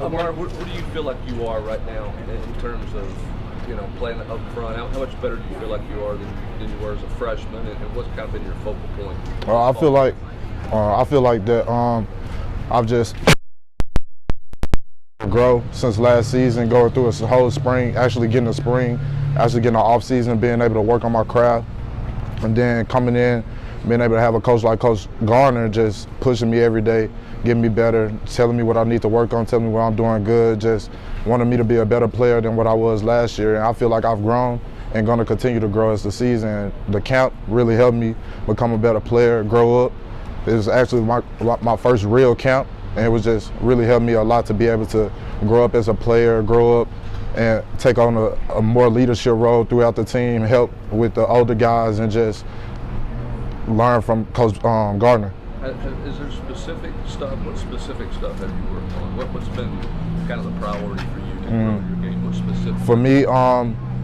Omar, what do you feel like you are right now in terms of, playing up front? How much better do you feel like you are than you were as a freshman, and what's kind of been your focal point? I feel like that I've just grow since last season, going through a whole spring, actually getting an off season, being able to work on my craft, and then coming in, being able to have a coach like Coach Garner just pushing me every day, getting me better, telling me what I need to work on, telling me what I'm doing good, just wanting me to be a better player than what I was last year. And I feel like I've grown and going to continue to grow as the season. The camp really helped me become a better player, grow up. It was actually my first real camp, and it was just really helped me a lot to be able to grow up as a player, grow up and take on a more leadership role throughout the team, help with the older guys, and just learn from Coach Gardner. Is there specific stuff? What specific stuff have you worked on? What's been kind of the priority for you to grow your game? What specific? For me,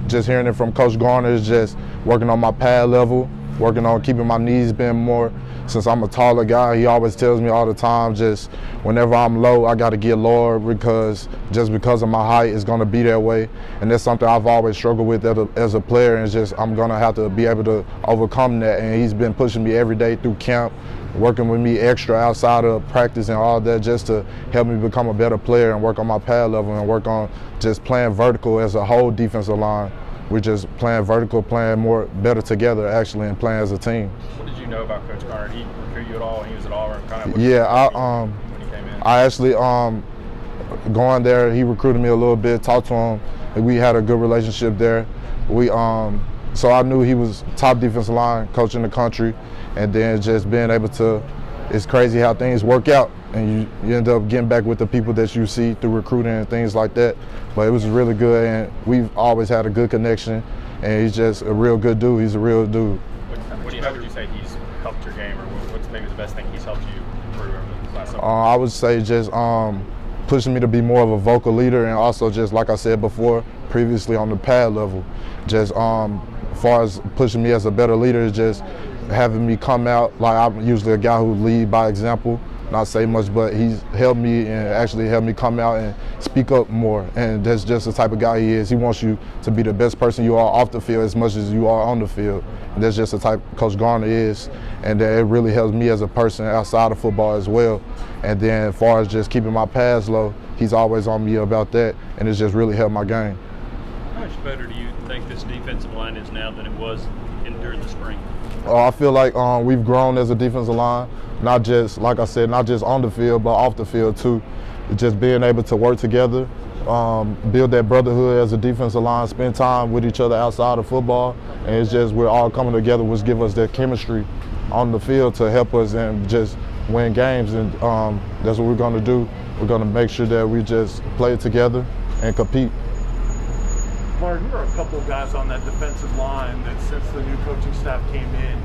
just hearing it from Coach Garner is just working on my pad level, working on keeping my knees bent more. Since I'm a taller guy, he always tells me all the time, just whenever I'm low, I got to get lower because of my height, it's going to be that way. And that's something I've always struggled with as a player, and it's just I'm going to have to be able to overcome that. And he's been pushing me every day through camp, working with me extra outside of practice and all that, just to help me become a better player and work on my pad level and work on just playing vertical as a whole defensive line. We're just playing vertical, playing better together actually, and playing as a team. What did you know about Coach Garner? Did he recruit you at all? He was at all kind of when he came in? I actually going there, he recruited me a little bit, talked to him, and we had a good relationship there. So I knew he was top defensive line coach in the country, and then just being able to, it's crazy how things work out, and you end up getting back with the people that you see through recruiting and things like that. But it was really good, and we've always had a good connection, and he's just a real good dude. He's a real dude. How would you say he's helped your game, or what's maybe the best thing he's helped you improve over the last summer? I would say just pushing me to be more of a vocal leader, and also just like I said before, previously on the pad level, just as far as pushing me as a better leader, just having me come out. Like, I'm usually a guy who lead by example, not say much, but he's helped me and actually helped me come out and speak up more. And that's just the type of guy he is. He wants you to be the best person you are off the field as much as you are on the field. And that's just the type Coach Garner is. And then it really helps me as a person outside of football as well. And then as far as just keeping my pads low, he's always on me about that, and it's just really helped my game. How much better do you think this defensive line is now than it was during the spring? I feel like we've grown as a defensive line, not just, like I said, not just on the field, but off the field too. Just being able to work together, build that brotherhood as a defensive line, spend time with each other outside of football, and it's just we're all coming together, which give us that chemistry on the field to help us and just win games. And that's what we're going to do. We're going to make sure that we just play together and compete. Mark, there are a couple of guys on that defensive line that since the new coaching staff came in,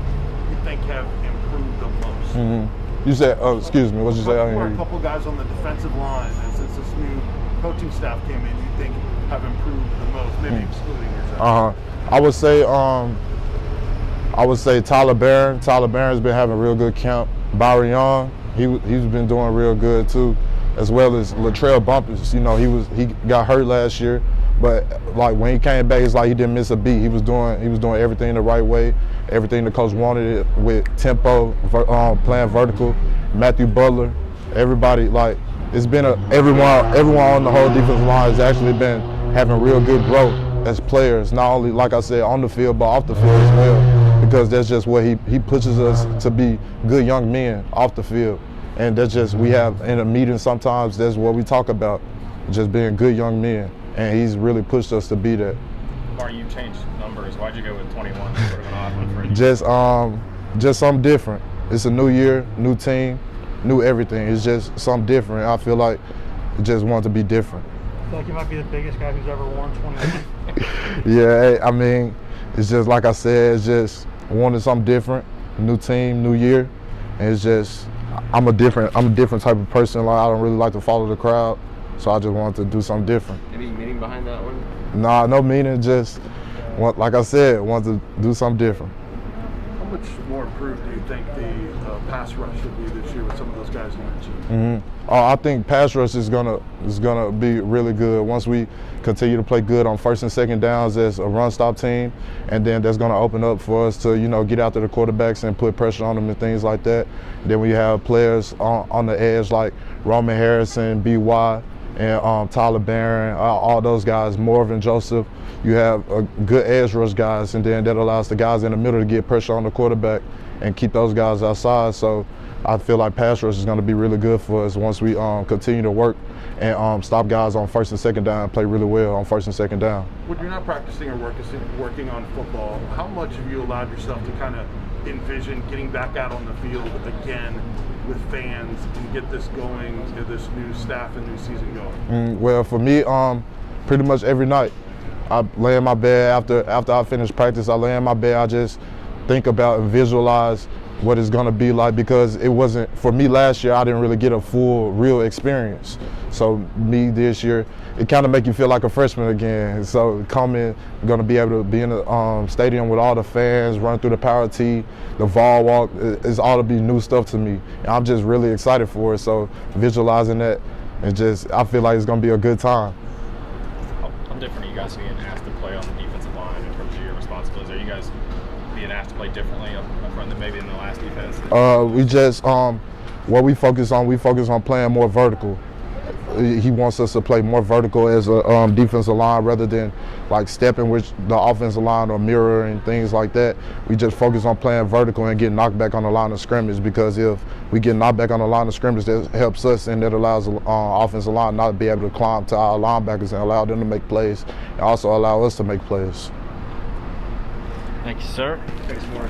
you think have improved the most? Mm-hmm. You said, excuse me, what did you say? There are a couple of guys on the defensive line that since this new coaching staff came in, you think have improved the most, maybe excluding yourself? I would say Tyler Barron. Tyler Barron's been having a real good camp. Byron Young, he's been doing real good too, as well as Latrell Bumpus. You know, he got hurt last year, but like when he came back, it's like he didn't miss a beat. He was doing everything the right way, everything the coach wanted it with tempo, playing vertical. Matthew Butler, everybody, like it's been everyone on the whole defensive line has actually been having real good growth as players, not only like I said on the field but off the field as well, because that's just what he pushes us to be good young men off the field. And that's just, we have in a meeting sometimes, that's what we talk about, just being good young men. And he's really pushed us to be that. Omar, you changed numbers. Why'd you go with 21 sort of an odd one for you? Just something different. It's a new year, new team, new everything. It's just something different. I feel like I just want to be different. I feel like you might be the biggest guy who's ever worn 21. Yeah, I mean, it's just like I said, it's just wanting something different, new team, new year. And it's just, I'm a different type of person. Like, I don't really like to follow the crowd, so I just wanted to do something different. Any meaning behind that one? Nah, no meaning. Just like I said, want to do something different. much more improved do you think the pass rush should be this year with some of those guys you mentioned? I think pass rush is gonna be really good once we continue to play good on first and second downs as a run stop team, and then that's gonna open up for us to get after the quarterbacks and put pressure on them and things like that. Then we have players on the edge like Roman Harrison, BY, and Tyler Barron, all those guys, Morvin Joseph. You have good edge rush guys, and then that allows the guys in the middle to get pressure on the quarterback and keep those guys outside. So I feel like pass rush is going to be really good for us once we continue to work and stop guys on first and second down, play really well on first and second down. When you're not practicing or working on football, how much have you allowed yourself to kind of envision getting back out on the field again with fans and get this going, this new staff and new season going? Well, for me, pretty much every night. I lay in my bed after I finish practice. I lay in my bed. I just think about and visualize what it's gonna be like, because it wasn't for me last year. I didn't really get a full, real experience. So me this year, it kind of make you feel like a freshman again. So coming, gonna be able to be in the stadium with all the fans, run through the power tee, the Vol walk. It's all to be new stuff to me. And I'm just really excited for it. So visualizing that, and I feel like it's gonna be a good time. How different are you guys being asked to play on the defensive line in terms of your responsibilities? Are you guys being asked to play differently up front than maybe in the last defense? We just what we focus on playing more vertical. He wants us to play more vertical as a defensive line rather than like stepping with the offensive line or mirroring things like that. We just focus on playing vertical and getting knocked back on the line of scrimmage, because if we get knocked back on the line of scrimmage, that helps us, and that allows the offensive line not to be able to climb to our linebackers and allow them to make plays, and also allow us to make plays. Thank you, sir. Thanks, Omari.